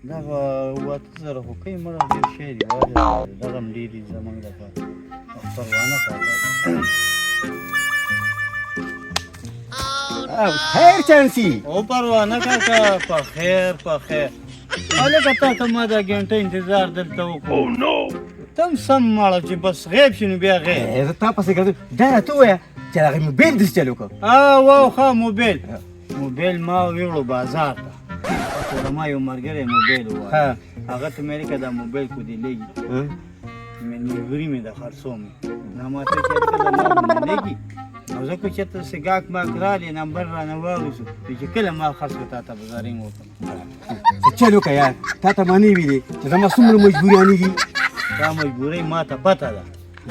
دغه 8000 خو کوي مړه ډېر شی دی دغه هم ډېر دي زموږ دپاره پروانه کاکا خیر چانسي او پروانه کاکا په خیر هلکه تا ته ما دا ګنټه انتظار دلته وکړو ته هم سم مړه چې بس غیب شي نو بیا غیب زه تا پسې ګرځم دا راته ووایه چې هغه موبایل داسې چالو کړ واو ښه موبایل ما ویوړو بازار ته زما یو ملګری موبایل ووایه هغه ته مې لیکه دا موبایل کو دې لګي ملګري مې د خرڅو مې نه ماته چې لیکه دا ما لګي او زه که چېرته داسې ګاک ماک رالی نمبر رانه واورېږو چې کله ما خرڅ کړو تا ته به زرینګ وکړم چل وکړه یار تا ته ما نه ویلې چې زما څومره مجبوریانې دي دا مجبورۍ ما ته پته ده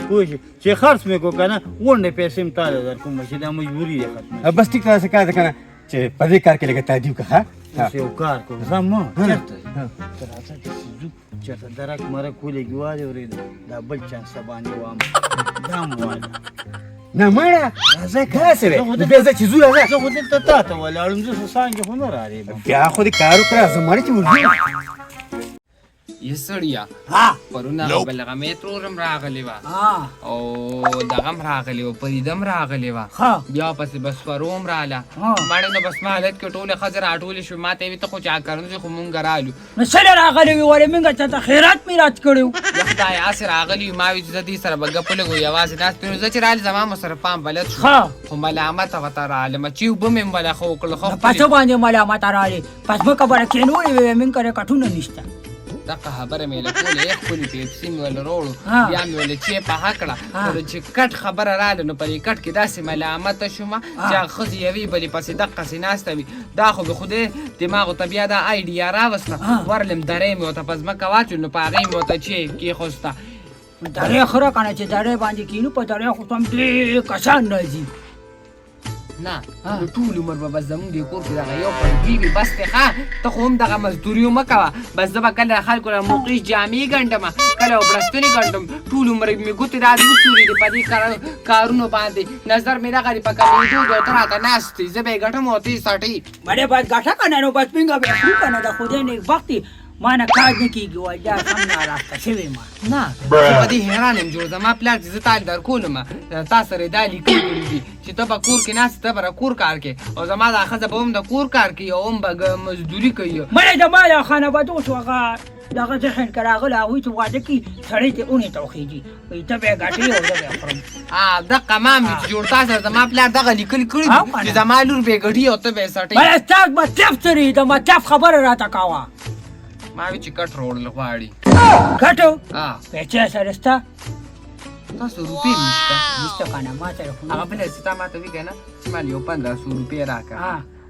پوه شې چې خرڅ مې کړو که نه غونډې پیسې هم تا ته در کوم چې دا مجبوري دی ختمه بس ټیک داسې کار ده که نه چې په دې کار کې لږه تادیب کړه داسې یو کار کوم ځه ما چېرته ته راځه داسې ځو چېرته درک مرک ولېږي والې اورېده دا بل چانس ته باندې وام دا هم واله نه مړه راځه داسې دی بیا زه چې ځو راځه زه خو دلته تا ته ولاړم زه خو څانګې خو نه رارېږم بیا خو دې کار وکړه زه مړه چې ورځو یه سړیا پرونه بلغه مترورم راغلی وه او دغم راغلی و پریدم راغلی وه بیا پسې بس فروم راله مړې نو بس ما حالت کې ټولې ښځې راټولې شوې ما ته یې وي ته خو چاکرونه چې خو مونږ رالو نو څله راغلی وي ولې مونږ چاته خیرات میرات کړی و خدای هسې راغلی وي ما وي چې زه دې سره به ګپه لږ یوازې ناست نو زه چې رالې زما مو سره پام بلد شو خو ملامته ورته رالم چې اوبه مې هم وله ښه وکړل خو په څه باندې ملامته رالې پس مه خبره کېنولې وې مونږ کره کټونه نشته دغه خبره مې له کولې یې ښکلې پیپسي مې ول وروړو بیا مې ولې چې پخه کړه نو چې کټ خبره راله نو په دې کټ کې داسې ملامته شومه چې هغه ښځې یوې بلې پسې دقسې ناسته وي دا خو به خدای دماغو ته بیا دا آیډیا راوسته ورلم درې مې ورته په ځمکه واچول نو په هغې مې ورته چې کېښوسته درې خره که نه چې درې باندې کینو په درې خو ته هم ډېر کسان راځي نه نو ټول عمر به بس زمونږ دې کور کې دغه یو پړګي وي بس دی ښه ته خو هم دغه مزدوري مه کوه بس زه به کله خلکو له موقیش جامې ګنډم کله وبړستنې ګنډم ټول عمر مې ګوتې داسې وسورې دي په دې کارونو باندې نظر مې دغه دی په کمېدو دی او ته راته ناست یې زه به یې ګټم او ته یې څټې مړې باید ګټه که نه نو بس مونږ به خورو که نه د خدای نیکبخت دی ما نه کار نه کېږي وایي دا سم ناراسته شوې ما نه زه په دې حیران یم جوړ زما پلار چې زه تا در کولم تا سره یې دا لیکلي کړي دي چې ته به کور کې ناست ته به را کور کار کې او زما دا ښځه به هم د کور کار کوي او هم به مزدوري کوي مړې د ما دا خانبادوس هغه دغه ذهن کې راغلی هغوی چې واده کړي سړی ته اونې ته وخېږي وایي ته به یې ګټې او زه به یې خورم دقه ما مې چې جوړ تا سره زما پلار دغه لیکلي کړي دي چې زما لور به یې ګټي او ته به یې څټې مړې ستا مطلب څه دی د مطلب خبره راته کوه ما وی چې کټ روړل غواړي کټو پیسې سره شته تاسو روپۍ نشته نشته که نه ما سره خو هغه بله چې تا ما ته وي که نه چې ما 1500 روپۍ راکړه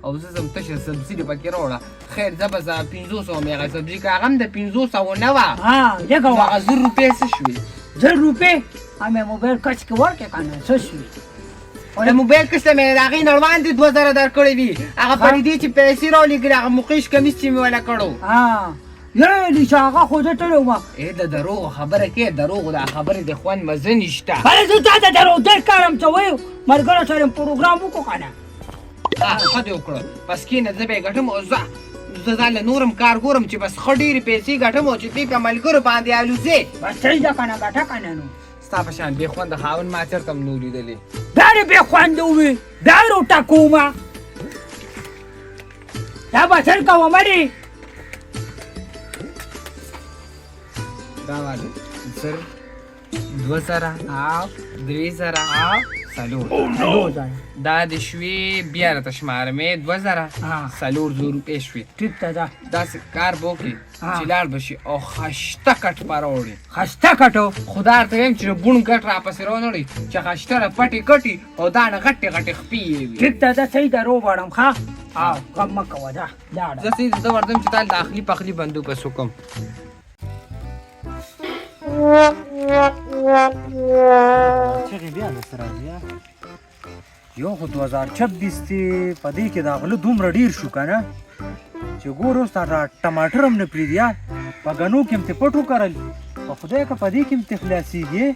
او زه ځم تشه سبزي دې پکې راوړه خیر زه به 500 مې هغه سبزي که هغه هم د 500 نه وه لږه وه هغه 1000 روپۍ څه شوې 1000 روپۍ همې موبایل کچ کې ورکړې که نه څه شوې د موبایل کښته مې د هغې نه وړاندې 2000 درکړې وي هغه په دې چې پیسې راولېږلې هغه مقیش کمیس چې مې وله کړو یې چې هغه خو زه تللی وم د دروغو خبره کې دروغو دا خبرې د خوند مزه نشته بله زه تا ته دروغ ډېر کارم څه وایو ملګرو سره پروګرام وکړو که نه ښه دې وکړه بس کښېنه زه به یې ګټم او زه ځان له نورم کار ګورم چې بس ښه ډېرې پیسې ګټم او چې دوی په ملګرو باندې الوزې بس صحیح ده که نه ګټه که نه نو ستا په شان بې خونده خاوند ما چېرته هم نه و لیدلې بیا دې بې خونده وي بیا یې روټکومه دا به سر کوه مړې دا واله 2000 3000 څلور دا د شوې بیا راته شماره مې 2000 څلور زره روپۍ شوې ټیک ته ده داسې کار به وکړې چې لاړ به شي او خشته کټ به راوړې خسته کټو خدا ورته وایم چې بوڼ کټ راپسې راونړئ چې خشته را پټې کټې او دا نه غټې غټې خپې یې وي ټیک ته ده صحیح ده روغواړم ښه غم مه کوه ده لاړه زه صحیح زه ورځم چې تا د اخلي پخلي بندوبست وکړم چغې بیا درته راځي یو خو 2026 دی په دې کې د غله دومره ډېر شو که نه چې ګور اوس تا ټماټر هم نه پرېږدي یار په ګنو کې هم تې پټ وکرل په خدای که په دې کې هم تې خلاصېږي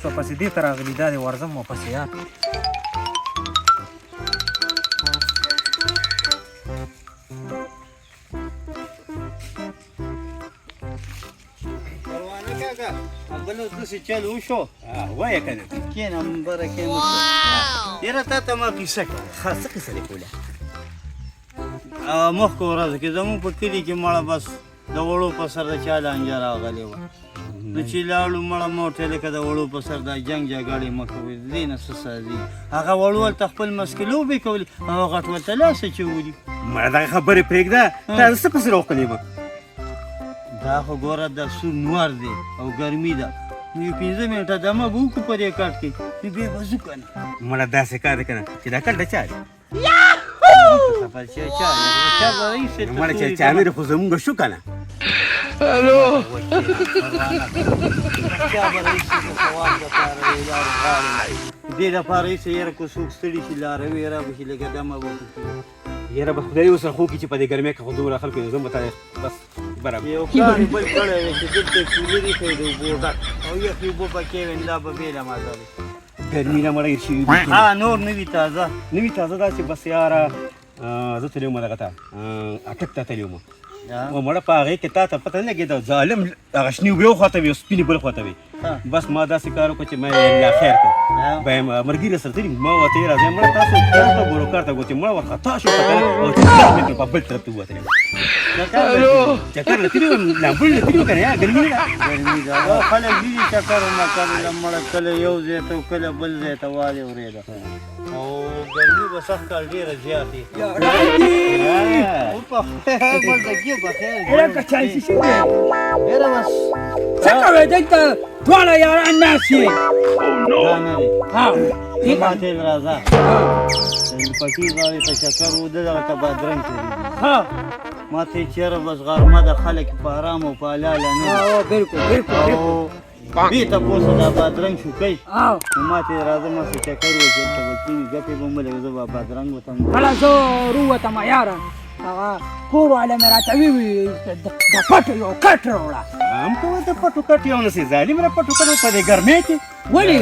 څو پسې دې ته راغلي دا دې ورځم واپسې یار کاکا بل اوس داسې چل وشو وایه که نه کښېنه برکې مه کړه یاره تا ته ما کیسه کړه ښه څه کیسه دې کوله مخکې ورځ کې زموږ په کلي کې مړه بس د وړو په سر د چا لانجه راغلې وه نو چې لاړو مړه ما ورته لکه د وړو په سر دا جنګ جګړې مه کوئ د دې نه څه سازي هغه وړو هلته خپل مسکې لوبې کولې هغه غټ ورته لاس اچولي مړه دغه خبرې پرېږده تا څه پسې راوښکلې به دا خو ګوره د سور نور دی او ګرمي ده نو یو 15 منټه دمه به وکړو په دې کټ کې نو بیا به ځو که نه مړه داسې کار دی که نه چې دا کټ د چا دی خبر چې چا دی چا به رئیس ته مړه چې چامېره خو زمونږ شو که نه چا به رئیس ته ثواب دپاره وي لارې غاړې دې دپاره ایسه یاره که څوک ستړي شي لاروي رابشي لکه دمه به وکړو یاره به خدای ورسره خو کړي چې په دې ګرمۍ کې خو دومره خلکو یو ځم به تا بس برابر یو کار یې بل کړی دی چې دلته کولري کوي د اوبو ډک او یخې اوبه پکې وي نو دا به بېله مزه دی ګرمي نه مړه هېر شوي نور نه وي تازه نه وي تازه دا چې بس یاره زه تللی وم دغه ته اټک ته تللی وم و مړه په هغې کې تا ته پته نه لګېده ظالم هغه شنې اوبه یو خواته وي او سپینې بل خواته وي بس ما داسې کار وکړه چې ما الله خیر کړ بیا یې ملګري سره تللي ما ورته یې راځئ مړه تاسو دلته بروکار ته ګوتې مړه ورخطا شو په کنه او چې مې په بل طرف ته ووتلې چکر له تللي وم لامبل له تللي وم که نه یا ګرمي نه ده ګرمي ده خلک ځینې چکر ومکرله مړه کله یو ځای ته کله بل ځای ته والې ورېده او ګرمي به سخت کال ډېره زیاتې ډېره بس څه کوې دلته دواړه یاران ناست یې دا نه دی ها ما ته راځه پټي غاړې ته چکر و دغه ته بادرنګ تېرېږي ها ما ته یې چېرې بس غرمه د خلک په ارام او په حلاله نه بالکل بالکل او بې تپوسه دا بادرنګ شوکی او نو ما ته یې راځه ما څه چکر و چې هلته به کېږي ګپې به مه لګې زه به بادرنګ وتم کله زه وروتم یاره هغه کور والا مې راته وویل د پټو یو کټ راوړه هم کوه د پټو کټ یو نسې ظالم را پټو کټ په دې ګرمۍ کې ولې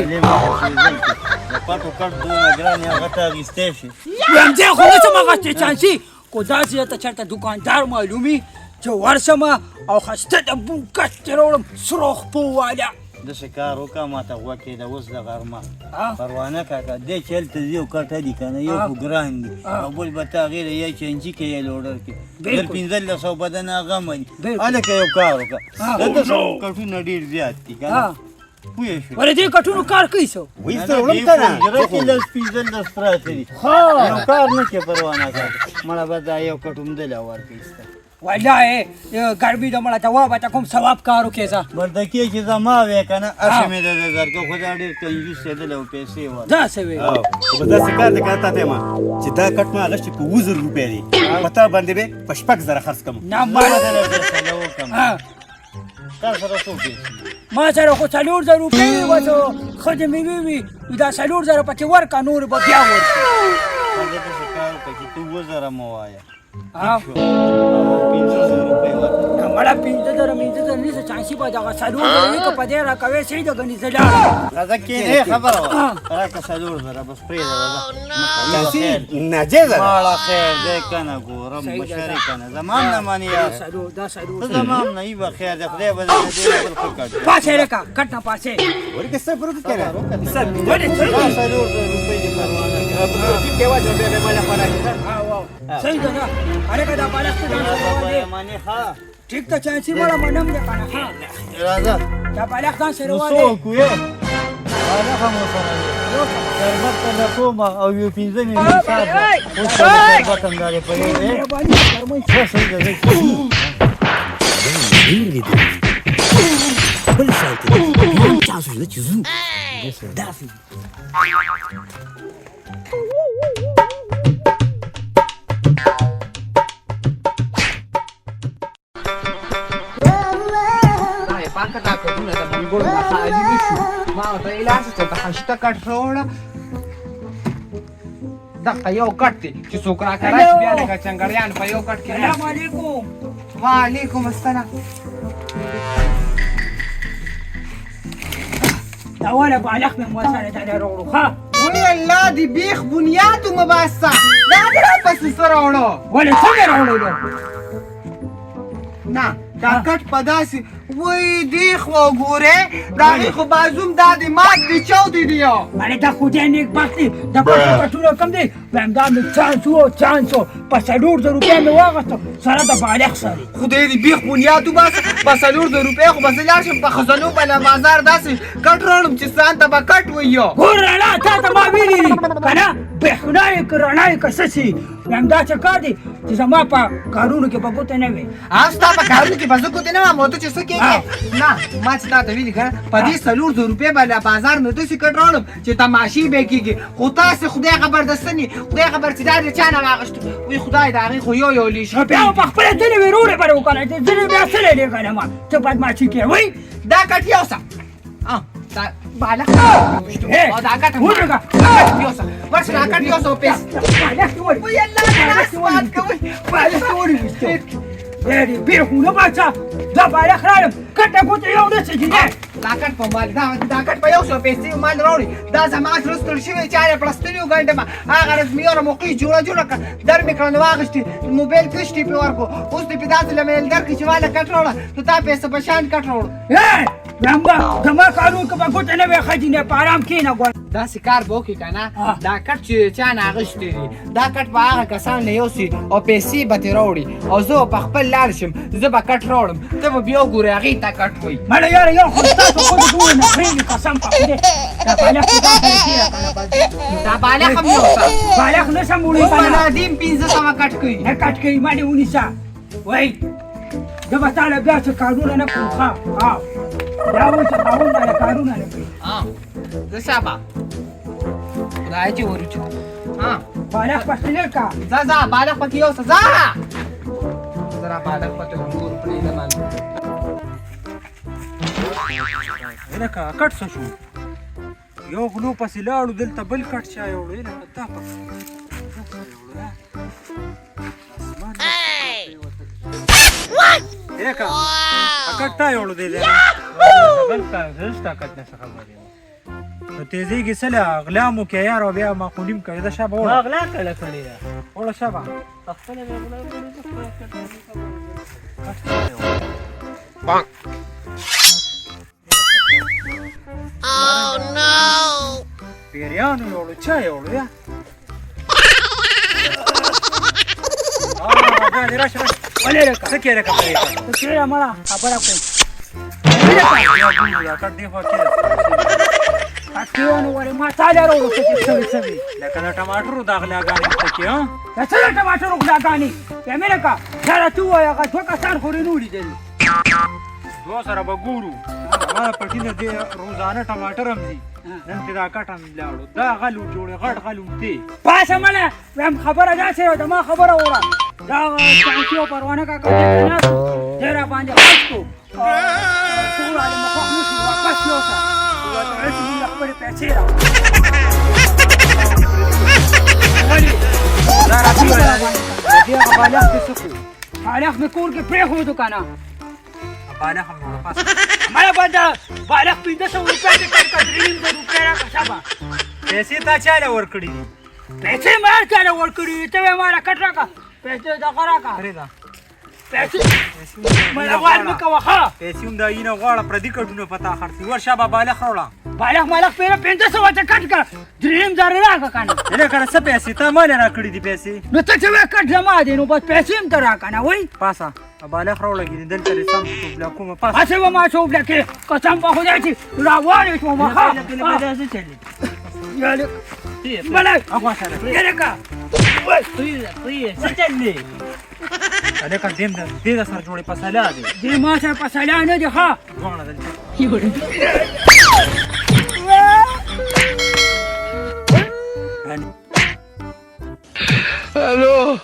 د پټو کټ دونه ګران یې هغه ته اخیستی شي ویم زه خو نه شم اخیستی چانسي خو داسې راته چېرته دوکاندار معلومي چې ورشم او ښایسته د بو کټ ترې راوړم سرخ پو والا داسې کار وکړه ما ته غوږ کېده اوس د غرمه پروا نه کاکه دی چې هلته ځي او کټ دي که نه یو خو ګران دي او بل به ته هغې له یا چینجي کې یا لوډر کې در 1500 بدن هغه مني هلکه یو کار وکړه دلته کټونه ډېر زیات دي که نه پوه شو ولې دې کټونو کار کوي څو وایسته وړم که نه زړه کې لس 15 پراته دي یو کار نه کې پروا نه کاکه مړه به دا یو کټ همدله ورکړي سته والله ګرمي د مړه ته وابه کوم ثواب کار وکړې زه بردکې چې زما وې که نه هسې مې د درکه خو دا ډېر کنجوس کېدلی او پیسې ور داسې وې خو داسې کار دی که تا ته یم چې دا کټ ما اخیستی په 2000 روپۍ دی په تا باندې به په 6,000 خرڅ کړم نه ما بدله فیصله وکړم تا سره څو پیسې ما سره خو 4,000 روپۍ وه څه ښځې مې ووي دا 4,000 پکې ورکړه نور به بیا ورکړي هغه داسې کار وکړه چې ته 2,000 مه وایه ها 1500 روپۍ ورکړه مړه 15,000 نیسه چانسي به دغه 4,000 وي که په دې راکوې صحیح ده ګنې زه لاړم راځه کښېنې خبره وه راکړه 4,000 بس پرېږده راځه ناجیزه ده ماړه خیر دی که نه ګورم بشرې که نه زما هم نه منې یار دا ته 4,000 زما هم نه ای به خیر دی خدای به درته ډېر بل ښه کړي پاسې لکه کټ نه پاسې ورکه صبر وکړه که نه ولې څه 4,000 روپۍ دې پروا نه کوي ټیپ کې واچوه بیا به ما له خوا صحیح ده نه هلکه دا بالښت ته ځان سره والې منې ښه ټیک ته چانسي مړه منم دی که نه راځه دا بالښت ځان سره نو والې څوک وې بالښت هم ورسره وي شربت ته نه کوم او یو 15 مې مثال ده اوس ته شربت همدارې په یو دی مهرباني فرمایي ښه صحیح ده دی بل شای ته چانس وي چې ځو داسې پاکه دا کټونه د بلګړو نه خالي نه شو ما ورته ویل هسې چې ته ښایسته کټ راوړه دغه یو کټ دی چې څوک راته راشي بیا لکه چنګړیان په یو کټ کې سلام علیکم وعلیکم السلام دا والا بالښت مې ورسره دلې راوړو ښه وی الله دې بیخ بنیاد مباسه دا دې راپسې څه راوړو ولې څنګه راوړلو نه دا کټ په داسې وای دی خو ګوره دا خو بازوم دا د مات دی چاودي دی مړې دا خو دې نیک بخت دی د پټو کم دی وایم دا مې چانس وو په 400 روپۍ مې واغسته سره د بالغ سره خدای دې بیخ بنیاد وباسه په 400 روپۍ خو بس لاړ شم په خزانو په بازار داسې کټ راوړم چې ځان ته به کټ وایو ګور رڼا تا ته ما ویلي دي که نه برېښنا یې که رڼا یې که څه شي وایم دا څه کار دی چې زما په کارونو کې به ګوته نه وي ستا په کارونو کې به زه ګوتې نه وم او ته چې څه کېږې نه ما چې تا ته ویلي که نه په دې 400 روپۍ به بازار مې داسې کټ راوړم چې تماشې به کېږي خو تاسې خدای خبر دستنې خدای خبر چې دا د چا نه واغېشتو وایي خدای د هغې خو یو لیش بیا په خپله ځینې وې روړې به وکړه چې ځینې بیا څه لرې که نه ما ته بدماشي کوې وایي دا کټ یوسه دا بالغ دا کټ یوسه ورشه دا کټ یوسه پیس بالغ دې ولې وایي الله ناس بات کوئ بالغ دې ولې ویستو ډېرې بېخونه باچا دا بالغ راړم کټه ګوته یو نه څه دی دا کټ په مال دا کټ په 100 پیسې مال راوړي دا زما سره ستړ شوی چا یې پړستنیو ګنډه ما هغه ورځ مې یوه موقع جوړه کړه در مې کړه نو واغېستې موبایل کشتې پې ورکړو اوس دې پې داسې له میل درکړي چې واله کټ راوړه نو تا پیسې په شان کټ راوړو لمبا زما کارونو کې به ګوته نه وې ښځینې په ارام کښېنه ګوره داسې کار به وکړي که نه دا کټ چې چا نه اخیستی دي دا کټ به هغه کسان نه یوسي او پیسې به ترې راوړي او زه به په خپل لاړ شم زه به کټ راوړم ته به بیا وګورې هغې ته کټ وایي مړه یاره یو خو ستاسو ښځو ټولو نه پرېږدي قسم په خدای دا بالغ خو ځان سره کېږه که نه دا بالغ هم یوسه بالغ نه شم وړی په نادیم 1500 کټ کوي نه کټ کوي ما دې ونیسه وایي زه به تا له بیا څه کارونه نه کوم ښه دا وایي چې خاوند رانه کارونه نه کوي زه شابه خدای چې ورچو بالغ پسې لږ کا ځه بالغ پکې یوسه ځه زه را بالغ پکې ور پرېږدم لکه کټ څه شو یو غلو پسې لاړو دلته بل کټ چا یوړو لکه تا لکه کټ تا یوړو دی بل کا زستا کټ نه څه خبرې نو تیزیږي څه له اغلامو کې یار او بیا معقولیم کوي دا شابه ما اغلا کله کړې ده وړه شابه خپل مې اغلا پیریانو یوړو چا یوړو یا راځه راشه ولې لکه څه کې لکه پرې ته کېږه مړه خبره کوم یا کټ دی خو کې کټیونه ولې ما تا لرو څه څه لکه د ټماټرو د اغلاګانې پکې ها دا څه د ټماټرو غلاګانې یا مې لکه دا راته ووایه هغه دوه کسان خو رې نه ولیدل دوه سره به ګورو ما پټي نه دی روزانه ټماټر هم دي نن دې دا کټ هم لاړو دا غلو جوړې غټ غلو دی پاسه مړه وایم خبره داسې وه د ما خبره وره دا چانسي او پروانه کاکا دلته ناست و دی را باندې خرڅ کړو ټول علي مخوښ نه شو واپس یوسه ورته ویل چې موږ خپلې پیسې راوړو ولې دا راته ووایه دې هغه بالغ دې څه کړو بالغ مې کور کې پرېښودو که نه بالغ هم نوړه پاس مړه به دا بالغ 1500 روپۍ دې کړ که 300 روپۍ راکړه شابه پیسې تا چا له ورکړي دي پیسې مې هر چا له ورکړي دي ته وایې ما راکټ راکړه پیسې دغه راکړه پرېږده پیسې مړه وال مه کوه ښه پیسې هم د اینه غواړه پردي کټونه په تا خرڅي ورشه به بالغ راوړه بالغ مالغ پیره 500 ته کټ کړه 3000 راکړه که نه لکه څه پیسې تا مالې راکړي دي پیسې نو ته چې وایې کټ زما دی نو بس پیسې هم ته راکړه نه وایي پاسه بالغ راوړه ګینې دلته دې سم ټوپلا کومه پاسه هسې به ما چوپله کې قسم په خدای چې راوالې شوم ښه مړه اخوا سره لکه څه چل دی لکه دې د سره جوړې په سلا دی دې ما سره په سلا نه دی ښه دواړه دلته Hello.